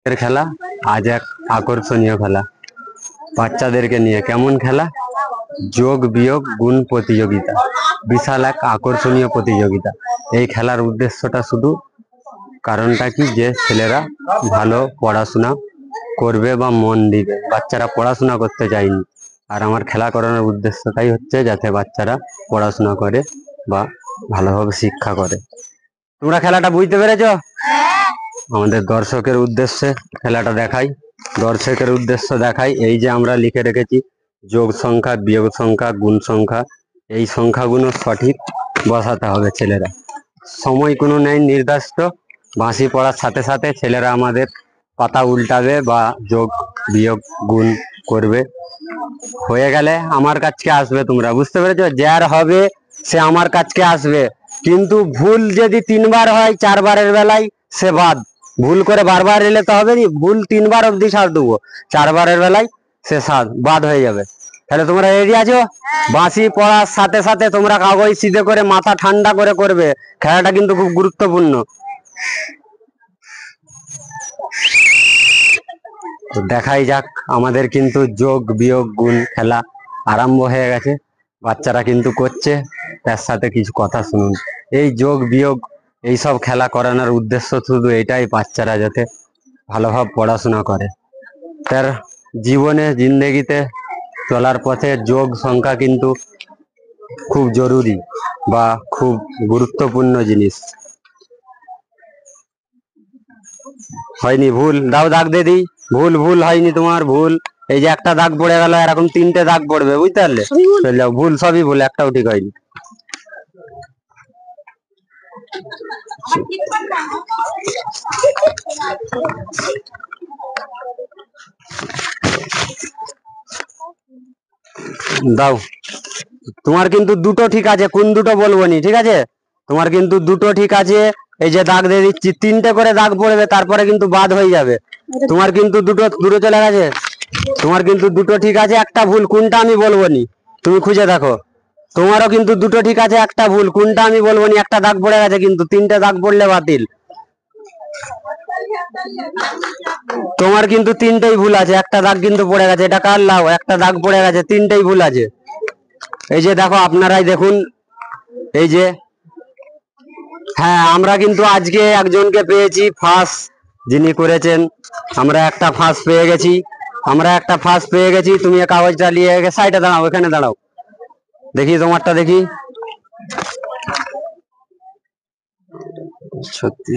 খেলা আজ এক আকর্ষণীয় খেলা বাচ্চাদেরকে নিয়ে। কেমন খেলা? যোগ বিয়োগ গুণ প্রতিযোগিতা। বিশাল এক আকর্ষণীয় প্রতিযোগিতা। এই খেলার উদ্দেশ্যটা শুধু কারণটা কি, যে ছেলেরা ভালো পড়াশোনা করবে বা মন দিবে। বাচ্চারা পড়াশোনা করতে চায়নি, আর আমার খেলা করানোর উদ্দেশ্যটাই হচ্ছে যাতে বাচ্চারা পড়াশোনা করে বা ভালোভাবে শিক্ষা করে। তোমরা খেলাটা বুঝতে পেরেছো? আমাদের দর্শকের উদ্দেশ্যে খেলাটা দেখাই, দর্শকের উদ্দেশ্য দেখাই। এই যে আমরা লিখে রেখেছি যোগ সংখ্যা, বিয়োগ সংখ্যা, গুণ সংখ্যা। এই সংখ্যাগুলো সঠিক বসাতে হবে ছেলেরা। সময় কোনো নেই নির্দিষ্ট, বাঁশি পড়ার সাথে সাথে ছেলেরা আমাদের পাতা উল্টাবে বা যোগ বিয়োগ গুণ করবে। হয়ে গেলে আমার কাছকে আসবে। তোমরা বুঝতে পেরেছো? যার হবে সে আমার কাছকে আসবে, কিন্তু ভুল যদি 3বার হয় 4বারের বেলায় সে বাদ। ভুল করে বারবার এলে তো হবে নি, ভুল 3বার অব্দি সার দেবো, 4বারের বেলায় সে বাদ হয়ে যাবে। তাহলে তোমরা রেডি আছো? বাঁশি পড়ার সাথে সাথে তোমরা কাগজ সিধে করে মাথা ঠান্ডা করে করবে। খেলাটা কিন্তু খুব গুরুত্বপূর্ণ। তো দেখাই যাক, আমাদের কিন্তু যোগ বিয়োগ গুণ খেলা আরম্ভ হয়ে গেছে। বাচ্চারা কিন্তু করছে, তার সাথে কিছু কথা শুনুন। এই যোগ বিয়োগ এইসব খেলা করানোর উদ্দেশ্য শুধু এটাই, বাচ্চারা যাতে ভালোভাবে পড়াশোনা করে। তার জীবনে জিন্দেগিতে চলার পথে যোগ সংখ্যা কিন্তু খুব জরুরি বা খুব গুরুত্বপূর্ণ জিনিস। হয়নি? ভুল দাও, দাগ দিয়ে দিই। ভুল ভুল হয়নি তোমার, ভুল। এই যে একটা দাগ পড়ে গেল, এরকম 3টে দাগ পড়বে, বুঝতে পারলে? চলে যাও, ভুল, সবই ভুল, একটাও ঠিক হয়নি। দাও, তোমার কিন্তু দুটো ঠিক আছে, কোন দুটো বলবো নি, ঠিক আছে? তোমার কিন্তু দুটো ঠিক আছে। এই যে দাগ দিয়ে দিচ্ছি, 3টে করে দাগ পড়বে, তারপরে কিন্তু বাদ হয়ে যাবে। তোমার কিন্তু দুটো দূরে চলে গেছে। তোমার কিন্তু দুটো ঠিক আছে, একটা ভুল, কোনটা আমি বলবো নি, তুমি খুঁজে দেখো। তোমারও কিন্তু দুটো ঠিক আছে, একটা ভুল, কোনটা আমি বলবো নি। একটা দাগ পড়ে গেছে, কিন্তু 3টে দাগ পড়লে বাতিল। তোমার কিন্তু 3টেই ভুল আছে, একটা দাগ কিন্তু পড়ে গেছে। এটা কার লাও? একটা দাগ পড়ে গেছে, 3টেই ভুল আছে। এই যে দেখো, আপনারাই দেখুন। এই যে, হ্যাঁ, আমরা কিন্তু আজকে একজনকে পেয়েছি ফার্স্ট, যিনি করেছেন। আমরা একটা ফার্স্ট পেয়ে গেছি, আমরা একটা ফার্স্ট পেয়ে গেছি। তুমি কাগজটা নিয়ে সাইডে দাঁড়াও, এখানে দাঁড়াও, দেখি তোমারটা দেখি। সত্যি